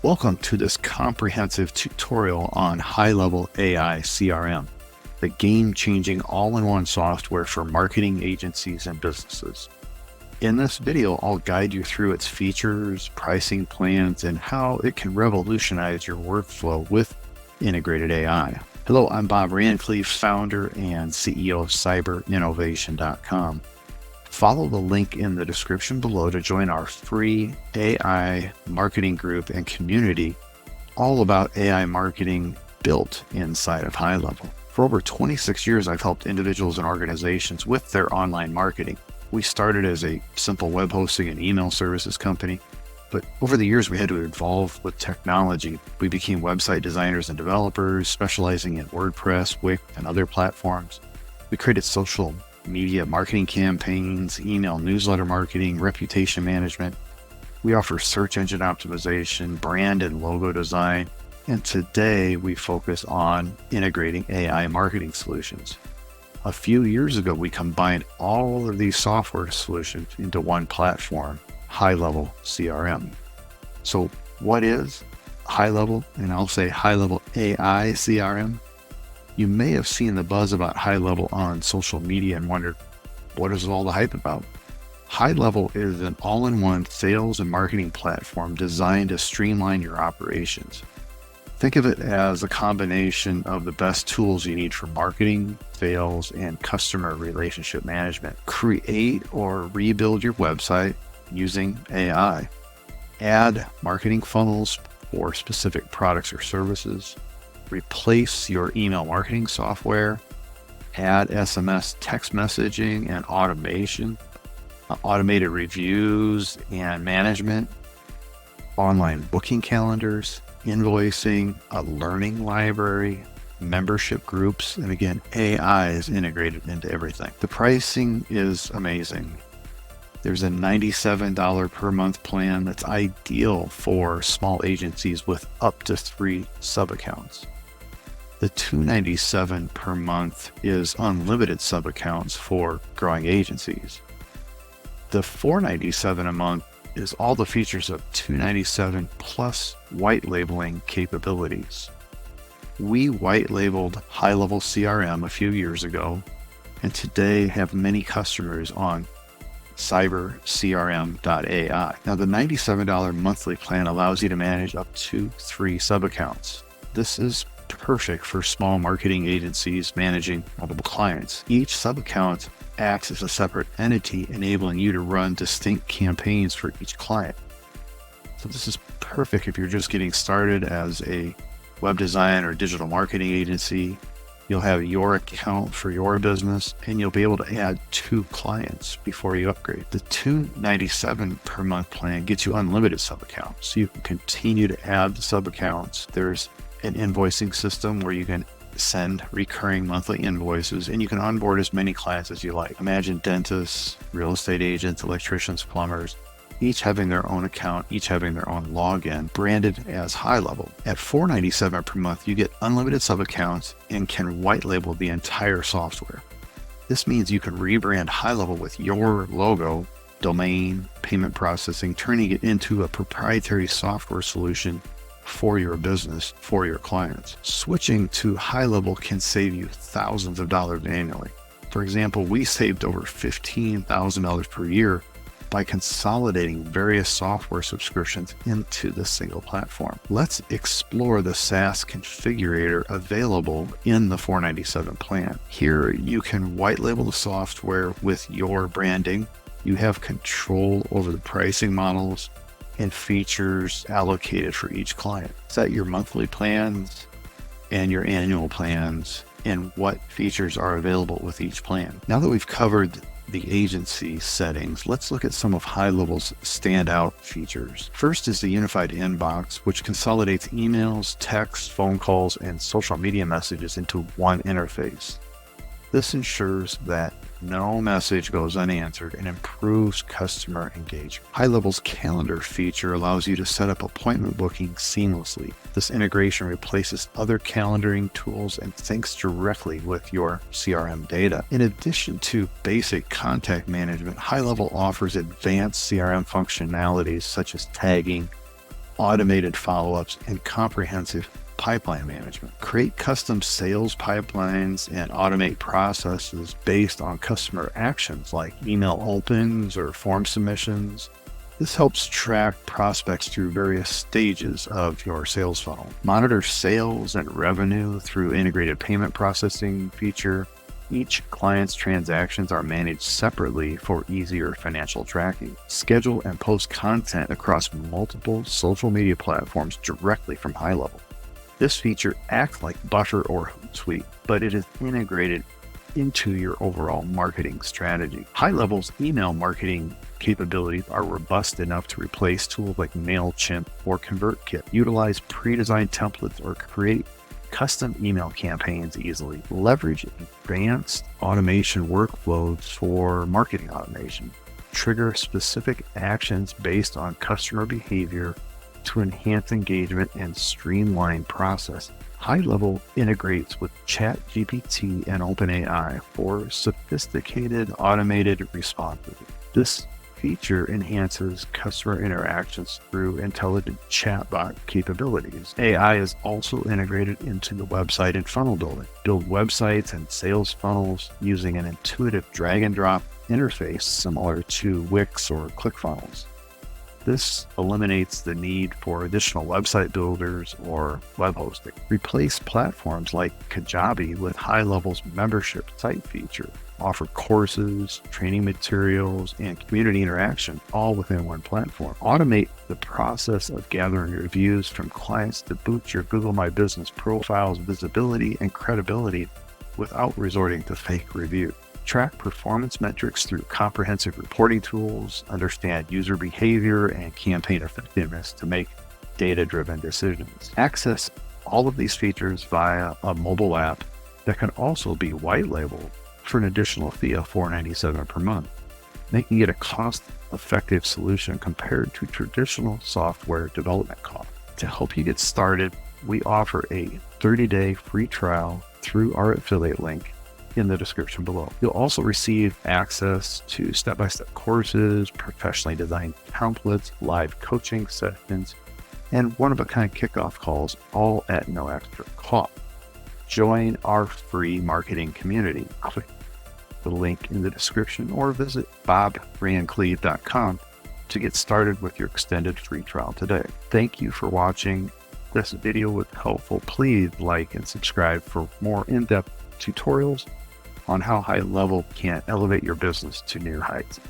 Welcome to this comprehensive tutorial on HighLevel AI CRM, the game-changing all-in-one software for marketing agencies and businesses. In this video, I'll guide you through its features, pricing plans, and how it can revolutionize your workflow with integrated AI. Hello, I'm Bob Randklev, founder and CEO of cyberinnovation.com. Follow the link in the description below to join our free AI marketing group and community, all about AI marketing built inside of HighLevel. For over 26 years, I've helped individuals and organizations with their online marketing. We started as a simple web hosting and email services company, but over the years, we had to evolve with technology. We became website designers and developers, specializing in WordPress, Wix, and other platforms. We created social media marketing campaigns, email newsletter marketing, reputation management. We offer search engine optimization, brand and logo design, and today we focus on integrating AI marketing solutions. A few years ago, we combined all of these software solutions into one platform, HighLevel CRM. So what is HighLevel? And I'll say HighLevel AI CRM. You may have seen the buzz about HighLevel on social media and wondered, what is all the hype about? HighLevel is an all-in-one sales and marketing platform designed to streamline your operations. Think of it as a combination of the best tools you need for marketing, sales, and customer relationship management. Create or rebuild your website using AI. Add marketing funnels for specific products or services. Replace your email marketing software, add SMS text messaging and automation, automated reviews and management, online booking calendars, invoicing, a learning library, membership groups, and again, AI is integrated into everything. The pricing is amazing. There's a $97 per month plan that's ideal for small agencies with up to 3 sub-accounts. The $297 per month is unlimited sub-accounts for growing agencies. The $497 a month is all the features of $297 plus white labeling capabilities. We white labeled HighLevel CRM a few years ago, and today have many customers on cybercrm.ai. Now, the $97 monthly plan allows you to manage up to 3 sub-accounts. This is perfect for small marketing agencies managing multiple clients. Each sub-account acts as a separate entity, enabling you to run distinct campaigns for each client. So this is perfect if you're just getting started as a web design or digital marketing agency. You'll have your account for your business, and you'll be able to add 2 clients before you upgrade. The $297 per month plan gets you unlimited sub-accounts, so you can continue to add the sub-accounts. There's an invoicing system where you can send recurring monthly invoices, and you can onboard as many clients as you like. Imagine dentists, real estate agents, electricians, plumbers, each having their own account, each having their own login, branded as HighLevel. At $497 per month, you get unlimited sub-accounts and can white label the entire software. This means you can rebrand HighLevel with your logo, domain, payment processing, turning it into a proprietary software solution for your business, for your clients. Switching to HighLevel can save you thousands of dollars annually. For example, we saved over $15,000 per year by consolidating various software subscriptions into the single platform. Let's explore the SaaS configurator available in the $497 plan. Here, you can white label the software with your branding. You have control over the pricing models and features allocated for each client. Set your monthly plans and your annual plans and what features are available with each plan. Now that we've covered the agency settings, let's look at some of HighLevel's standout features. First is the unified inbox, which consolidates emails, texts, phone calls, and social media messages into one interface. This ensures that no message goes unanswered and improves customer engagement. HighLevel's calendar feature allows you to set up appointment booking seamlessly. This integration replaces other calendaring tools and syncs directly with your CRM data. In addition to basic contact management, HighLevel offers advanced CRM functionalities such as tagging, automated follow-ups, and comprehensive pipeline management. Create custom sales pipelines and automate processes based on customer actions like email opens or form submissions. This helps track prospects through various stages of your sales funnel. Monitor sales and revenue through integrated payment processing feature. Each client's transactions are managed separately for easier financial tracking. Schedule and post content across multiple social media platforms directly from HighLevel. This feature acts like Buffer or Hootsuite, but it is integrated into your overall marketing strategy. HighLevel's email marketing capabilities are robust enough to replace tools like MailChimp or ConvertKit. Utilize pre-designed templates or create custom email campaigns easily. Leverage advanced automation workflows for marketing automation. Trigger specific actions based on customer behavior to enhance engagement and streamline process. HighLevel integrates with ChatGPT and OpenAI for sophisticated automated responses. This feature enhances customer interactions through intelligent chatbot capabilities. AI is also integrated into the website and funnel building. Build websites and sales funnels using an intuitive drag and drop interface similar to Wix or ClickFunnels. This eliminates the need for additional website builders or web hosting. Replace platforms like Kajabi with HighLevel's membership site feature. Offer courses, training materials, and community interaction all within one platform. Automate the process of gathering reviews from clients to boost your Google My Business profile's visibility and credibility without resorting to fake reviews. Track performance metrics through comprehensive reporting tools, understand user behavior and campaign effectiveness to make data-driven decisions. Access all of these features via a mobile app that can also be white labeled for an additional fee of $4.97 per month, making it a cost-effective solution compared to traditional software development costs. To help you get started, we offer a 30-day free trial through our affiliate link in the description below. You'll also receive access to step-by-step courses, professionally designed templates, live coaching sessions, and one-of-a-kind kickoff calls, all at no extra cost. Join our free marketing community. Click the link in the description or visit bobrandklev.com to get started with your extended free trial today. Thank you for watching. If this video was helpful, please like and subscribe for more in-depth tutorials on how HighLevel can elevate your business to new heights.